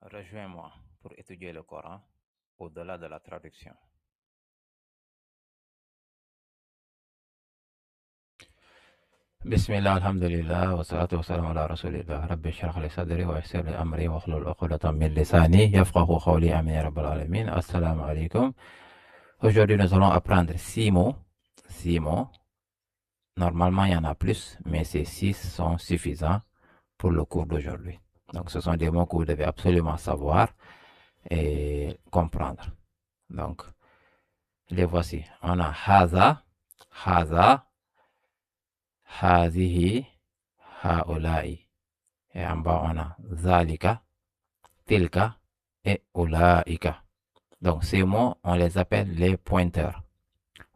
Rejoins-moi pour étudier le Coran au-delà de la traduction. Bismillah, alhamdulillah, wa salatu wa salam ala rasulillah. Rabbi shrah li sadri wa yassir li amri wa hlul uqdatan min lisani yafqahu qawli amin ya rabbal alamin. Assalamu alaikum. Aujourd'hui, nous allons apprendre 6 mots. 6 mots. Normalement, il y en a plus, mais ces 6 sont suffisants pour le cours d'aujourd'hui. Donc, ce sont des mots que vous devez absolument savoir et comprendre. Donc, les voici. On a haza, haza, hazihi, haulai. Et en bas, on a zalika, tilka et ulaika. Donc, ces mots, on les appelle les pointeurs.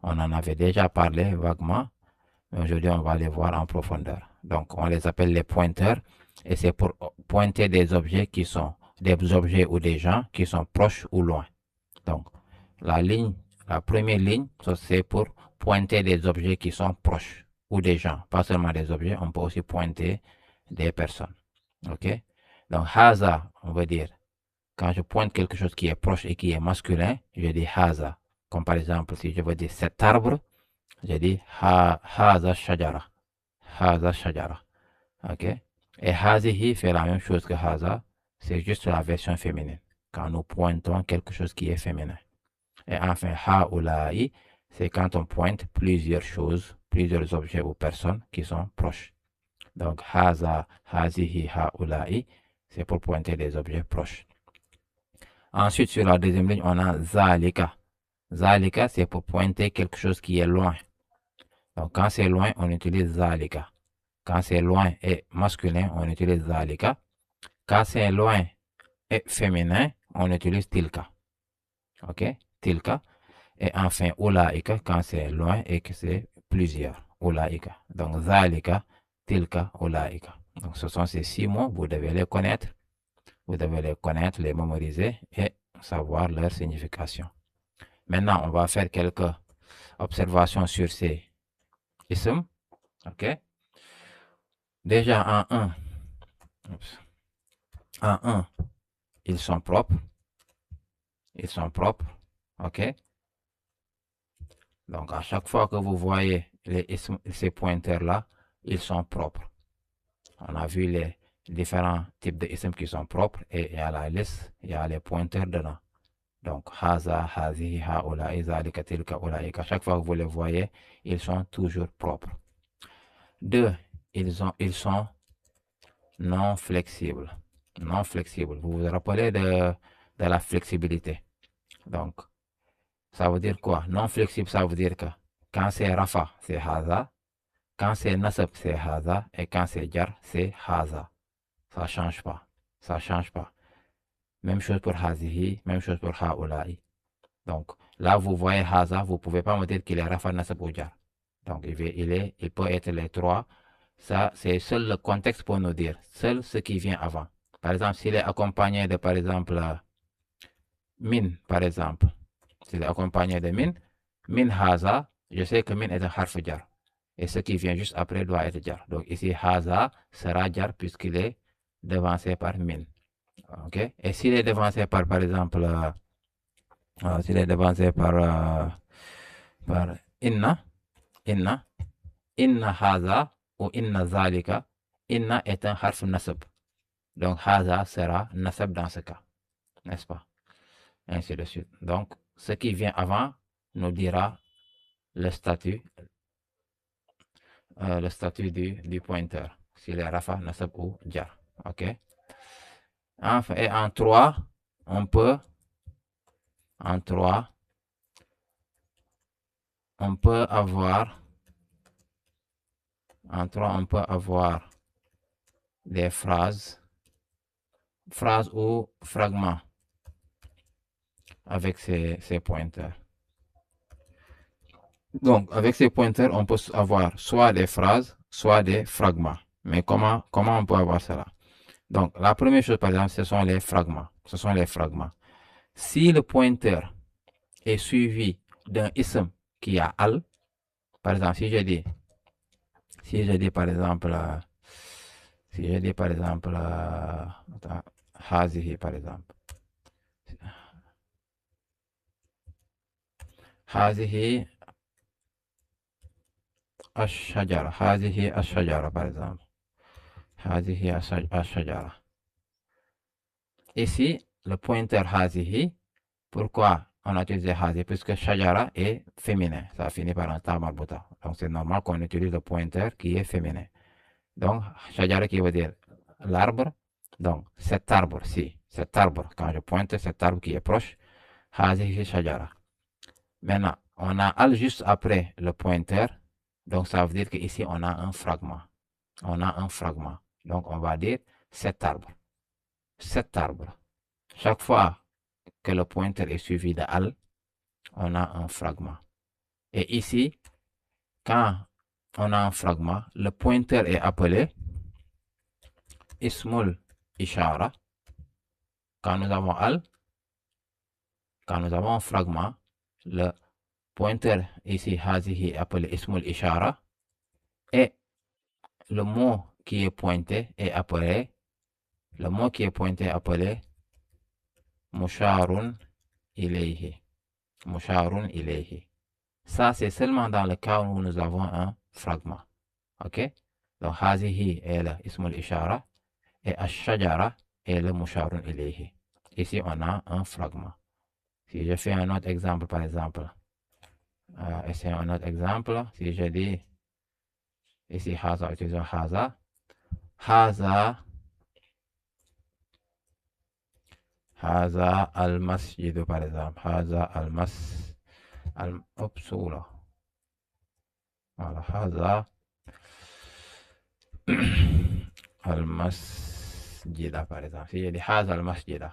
On en avait déjà parlé vaguement, mais aujourd'hui, on va les voir en profondeur. Donc, on les appelle les pointeurs et c'est pour pointer des objets qui sont des objets ou des gens qui sont proches ou loin. Donc, la première ligne, c'est pour pointer des objets qui sont proches ou des gens. Pas seulement des objets, on peut aussi pointer des personnes. OK? Donc, haza, on veut dire, quand je pointe quelque chose qui est proche et qui est masculin, je dis haza. Comme par exemple, si je veux dire cet arbre, je dis haza shajara. Haza shajara. OK? Et hazihi fait la même chose que haza, c'est juste la version féminine. Quand nous pointons quelque chose qui est féminin. Et enfin, haula'i, c'est quand on pointe plusieurs choses, plusieurs objets ou personnes qui sont proches. Donc, haza, hazihi, haula'i, c'est pour pointer des objets proches. Ensuite, sur la deuxième ligne, on a zalika. Zalika, c'est pour pointer quelque chose qui est loin. Donc, quand c'est loin, on utilise zalika. Quand c'est loin et masculin, on utilise zalika. Quand c'est loin et féminin, on utilise tilka. OK? Tilka. Et enfin, ulaika, quand c'est loin et que c'est plusieurs. Ulaika. Donc, zalika, tilka, ulaika. Donc, ce sont ces 6 mots, vous devez les connaître. Vous devez les connaître, les mémoriser et savoir leur signification. Maintenant, on va faire quelques observations sur ces isms. OK? Déjà, en 1, ils sont propres. Ils sont propres. OK? Donc, à chaque fois que vous voyez ces pointeurs-là, ils sont propres. On a vu les différents types de isms qui sont propres et il y a la liste, il y a les pointeurs dedans. Donc, haza, hazi, haula, zalika, tilka, ulaika. Chaque fois que vous les voyez, ils sont toujours propres. 2, ils sont non flexibles. Non flexibles. Vous vous rappelez de la flexibilité. Donc, ça veut dire quoi? Non flexible, ça veut dire que quand c'est rafa, c'est haza. Quand c'est nasab, c'est haza. Et quand c'est jar, c'est haza. Ça ne change pas. Ça ne change pas. Même chose pour hazihi, même chose pour haula'i. Donc, là, vous voyez haza, vous ne pouvez pas me dire qu'il est rafa, nasab ou jar. Donc, il peut être les trois. Ça, c'est seul le contexte pour nous dire. Seul ce qui vient avant. Par exemple, s'il est accompagné de, par exemple, min, par exemple. S'il est accompagné de min haza, je sais que min est un harf jar. Et ce qui vient juste après doit être jar. Donc, ici, haza sera jar puisqu'il est devancé par min. OK? Et s'il est devancé par exemple, s'il est devancé par inna haza ou inna zalika, inna est un harf nasab. Donc, haza sera nasab dans ce cas. N'est-ce pas? Ainsi de suite. Donc, ce qui vient avant nous dira le statut du pointeur. S'il est rafa, nasab ou jar. OK? Enfin, et en 3, on peut avoir des phrases ou fragments avec ces pointeurs. Donc, avec ces pointeurs, on peut avoir soit des phrases, soit des fragments. Mais comment on peut avoir cela? Donc, la première chose, par exemple, ce sont les fragments. Ce sont les fragments. Si le pointeur est suivi d'un ism qui a al, par exemple, si je dis par exemple, hazihi par exemple. Hazihi ash-shajara. Hazihi ash-shajara par exemple. Hazihi ash-shajara. Ici, le pointeur hazihi. Pourquoi on a utilisé hazihi? Puisque shajara est féminin. Ça finit par un ta marbuta. Donc c'est normal qu'on utilise le pointeur qui est féminin. Donc, shajara qui veut dire l'arbre. Donc, cet arbre-ci, cet arbre, quand je pointe cet arbre qui est proche, hazihi shajara. Maintenant, on a al juste après le pointeur. Donc, ça veut dire qu'ici, on a un fragment. On a un fragment. Donc, on va dire cet arbre. Cet arbre. Chaque fois que le pointeur est suivi de al, on a un fragment. Et ici, quand on a un fragment, le pointeur est appelé ismul ishara. Quand nous avons al, quand nous avons un fragment, le pointeur ici, hazihi, est appelé ismul ishara. Et le mot qui est pointé est appelé, le mot qui est pointé est appelé musharun ilayhi. Musharun ilayhi. Ça, c'est seulement dans le cas où nous avons un fragment. OK? Donc, hazihi est le ismul ishara et ash-shajara est le musharun ilayhi. Ici, on a un fragment. Si je fais un autre exemple, par exemple, essayons un autre exemple. Si je dis ici, haza, utilisons haza. Haza al-masjid, par exemple. Haza al-masjid. Voilà, haza al-masjid, par exemple. Si je dis haza al-masjid,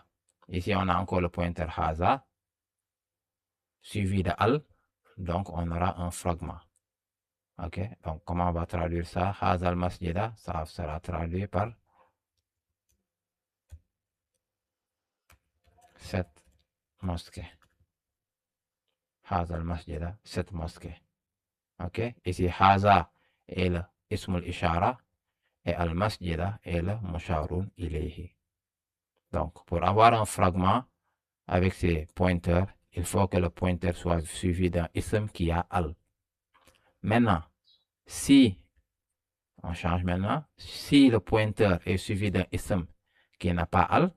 ici on a encore le pointeur haza, suivi de al, donc on aura un fragment. Ok, donc comment on va traduire ça? Haza al-masjid, ça sera traduit par cette mosquée. Haza al-masjid, cette mosquée. Ok, ici haza est le ismul ishara et al-masjid est le musharun ilayhi. Donc, pour avoir un fragment avec ces pointeurs, il faut que le pointeur soit suivi d'un ism qui a al. Maintenant, si, on change maintenant, si le pointeur est suivi d'un ism qui n'a pas al,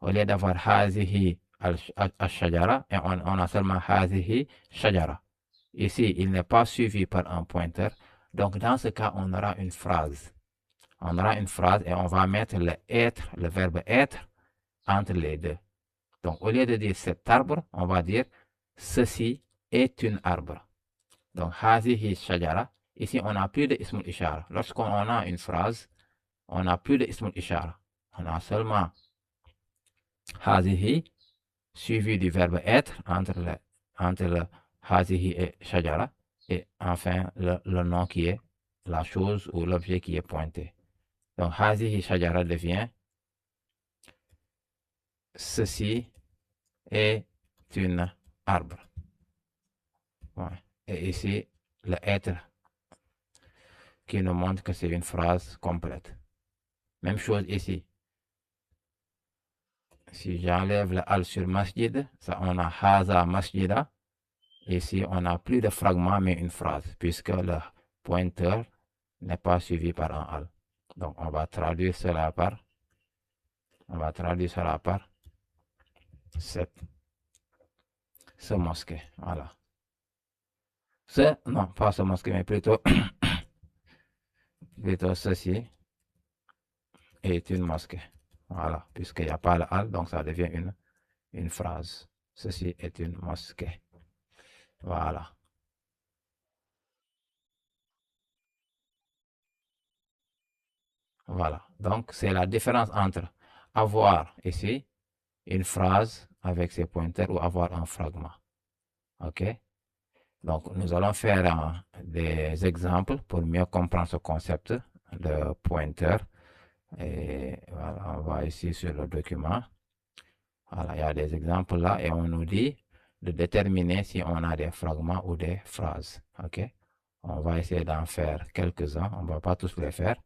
au lieu d'avoir hazihi al-shajara, et on a seulement hazihi shajara. Ici, il n'est pas suivi par un pointeur. Donc, dans ce cas, on aura une phrase. On aura une phrase et on va mettre le être, le verbe être, entre les deux. Donc, au lieu de dire cet arbre, on va dire ceci est un arbre. Donc, hazihi shajara. Ici, on n'a plus de ismul ishara. Lorsqu'on a une phrase, on n'a plus de ismul ishara. On a seulement hazihi suivi du verbe être entre le hazihi et shajara. Et enfin, le nom qui est la chose ou l'objet qui est pointé. Donc, hazihi shajara devient ceci est un arbre. Ouais. Et ici, le être qui nous montre que c'est une phrase complète. Même chose ici. Si j'enlève le al sur masjid, ça on a haza masjida. Ici, on n'a plus de fragment, mais une phrase, puisque le pointeur n'est pas suivi par un al. Donc, on va traduire cela par ce mosquée. Voilà. Non, pas ce mosquée, mais plutôt, plutôt ceci est une mosquée. Voilà, puisqu'il n'y a pas le al, donc ça devient une phrase. Ceci est une mosquée. Voilà. Voilà. Donc, c'est la différence entre avoir ici une phrase avec ses pointeurs ou avoir un fragment. OK? Donc, nous allons faire des exemples pour mieux comprendre ce concept de pointeur. Et voilà, on va ici sur le document. Voilà, il y a des exemples là et on nous dit de déterminer si on a des fragments ou des phrases. OK? On va essayer d'en faire quelques-uns. On ne va pas tous les faire.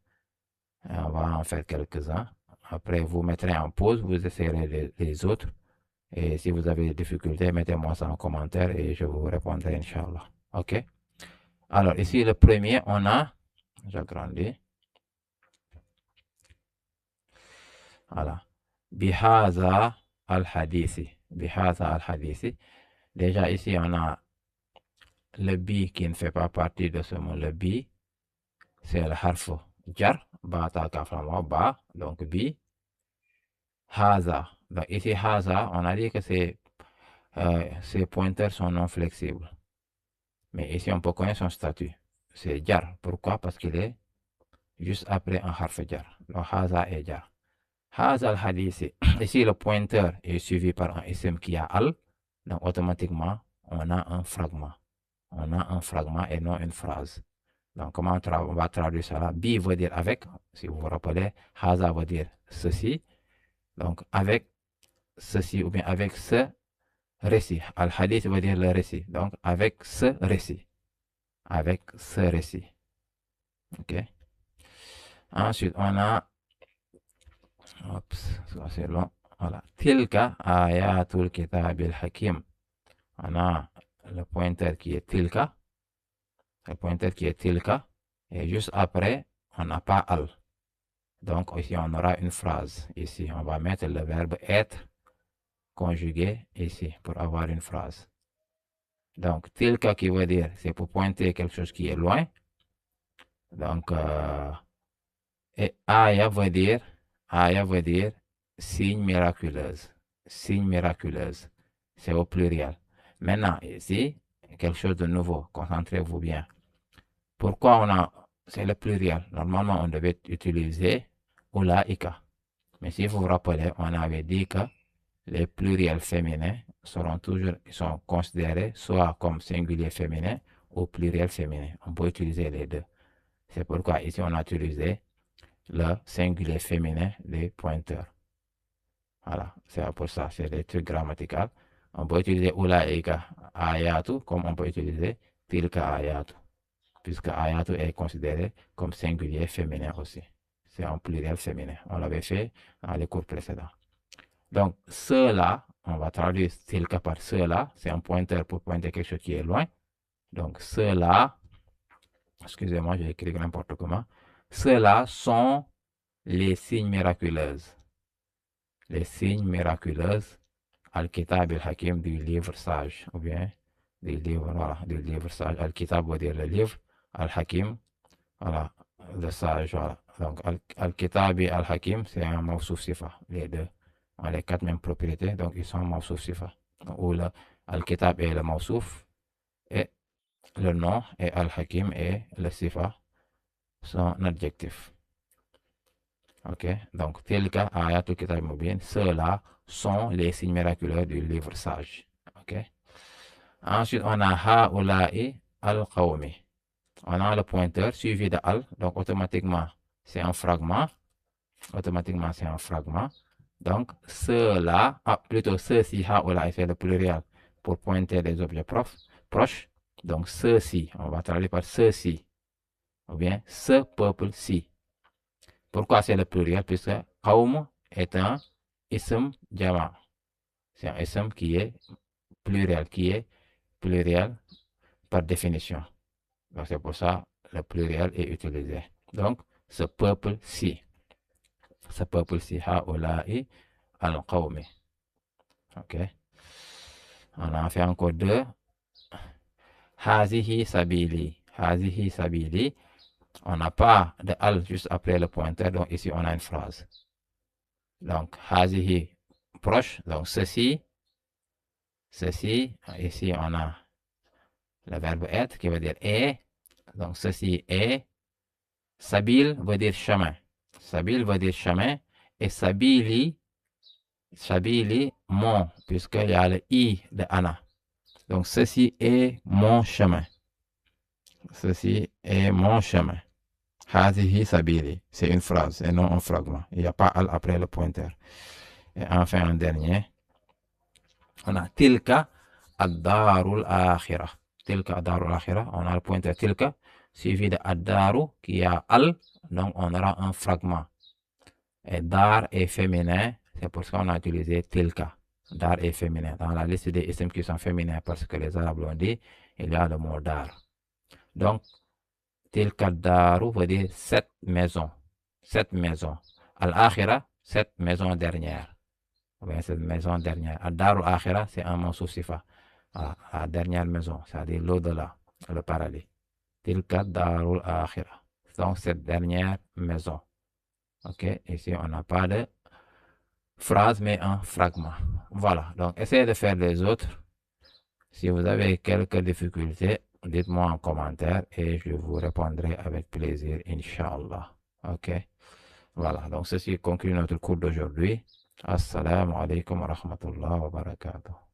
On va en faire quelques-uns. Après, vous mettrez en pause, vous essayerez les autres. Et si vous avez des difficultés, mettez-moi ça en commentaire et je vous répondrai, Inch'Allah. OK? Alors, ici, le premier, on a, j'agrandis. Voilà. Bihaza al-hadithi. Bihaza al-hadithi. Déjà, ici, on a le bi qui ne fait pas partie de ce mot. Le bi, c'est le harf jar. Ba, ta, kaframa, ba. Donc, bi. Haza. Donc, ici, haza, on a dit que ces pointeurs sont non flexibles. Mais ici, on peut connaître son statut. C'est jar. Pourquoi? Parce qu'il est juste après un harf jar. Donc, haza est jar. Haza al-hadithi. Ici, le pointeur est suivi par un ism qui a al. Donc, automatiquement, on a un fragment. On a un fragment et non une phrase. Donc, comment on va traduire cela? Bi veut dire avec. Si vous vous rappelez, haza veut dire ceci. Donc, avec ceci ou bien avec ce récit. Al-hadith veut dire le récit. Donc, avec ce récit. Avec ce récit. OK. Ensuite, on a... Oups, ça c'est long. Voilà. Tilka ayatul kitabil hakim. On a le pointeur qui est tilka. Le pointeur qui est tilka. Et juste après, on n'a pas al. Donc ici, on aura une phrase. Ici, on va mettre le verbe être conjugué ici pour avoir une phrase. Donc, tilka qui veut dire, c'est pour pointer quelque chose qui est loin. Donc, et aya veut dire signe miraculeuse. Signe miraculeuse. C'est au pluriel. Maintenant, ici, quelque chose de nouveau. Concentrez-vous bien. Pourquoi on a... C'est le pluriel. Normalement, on devait utiliser ulaika. Mais si vous vous rappelez, on avait dit que les pluriels féminins sont considérés soit comme singulier féminin ou pluriel féminin. On peut utiliser les deux. C'est pourquoi ici, on a utilisé le singulier féminin des pointeurs. Voilà, c'est pour ça, c'est des trucs grammaticaux. On peut utiliser ulaika ayatu comme on peut utiliser tilka ayatu, puisque ayatu est considéré comme singulier féminin aussi. C'est un pluriel féminin. On l'avait fait dans les cours précédents. Donc, cela, on va traduire tilka par cela, c'est un pointeur pour pointer quelque chose qui est loin. Donc, cela, excusez-moi, j'ai écrit n'importe comment. Cela sont les signes miraculeuses. Les signes miraculeuses Al-Kitab al-Hakim du livre sage, ou bien du livre, voilà, du livre sage. Al-Kitab veut dire le livre, Al-Hakim, voilà, le sage, voilà. Donc, Al-Kitab et Al-Hakim, c'est un mawsouf sifa, les deux ont les quatre mêmes propriétés, donc ils sont mawsouf sifa. Où Al-Kitab est le mawsouf, et le nom, et Al-Hakim est le sifa, son adjectif. Ok, donc, tilka ayatul kitab mubin, ceux-là sont les signes miraculeux du livre sage. Ok. Ensuite, on a haula'i al-qawmi. On a le pointeur suivi de al, donc automatiquement, c'est un fragment. Automatiquement, c'est un fragment. Donc, ceux-là, plutôt ceux-ci, haula'i, c'est le pluriel pour pointer des objets proches. Donc, ceux-ci, on va traduire par ceux-ci, ou bien ce peuple-ci. Pourquoi c'est le pluriel? Puisque Qawm est un ism jama. C'est un ism qui est pluriel par définition. Donc c'est pour ça le pluriel est utilisé. Donc ce peuple-ci. Ce peuple-ci, haula'i al-qawmi. Ok. On en fait encore deux. Hazihi sabili. Hazihi sabili. On n'a pas de al juste après le pointeur, donc ici on a une phrase. Donc, hazihi proche, donc ceci, ici on a le verbe être qui veut dire est, donc ceci est. Sabil veut dire chemin. Sabil veut dire chemin, et sabili, mon, puisqu'il y a le i de Anna. Donc, ceci est mon chemin. Ceci est mon chemin. Hazihi sabili, c'est une phrase et non un fragment. Il n'y a pas al après le pointeur. Et enfin, un dernier. On a tilka ad-darul akhirah. Tilka ad-darul akhirah. On a le pointeur tilka suivi de ad-daru qui a al. Donc, on aura un fragment. Et dar est féminin, c'est pour ça qu'on a utilisé tilka. Dar est féminin. Dans la liste des isms qui sont féminins, parce que les Arabes l'ont dit, il y a le mot dar. Donc, tilka daru veut dire cette maison. Cette maison. Al-akhira, cette maison dernière. Bien, cette maison dernière. Al-daru akhira, c'est un mot sous-sifa. La dernière maison, c'est-à-dire l'au-delà, le paradis. Tilka darul akhira. Donc, cette dernière maison. Ok, ici, on n'a pas de phrase, mais un fragment. Voilà, donc essayez de faire les autres. Si vous avez quelques difficultés, dites-moi en commentaire et je vous répondrai avec plaisir, Inch'Allah. Ok, voilà, donc ceci conclut notre cours d'aujourd'hui. Assalamu alaikum wa rahmatullah wa barakatuh.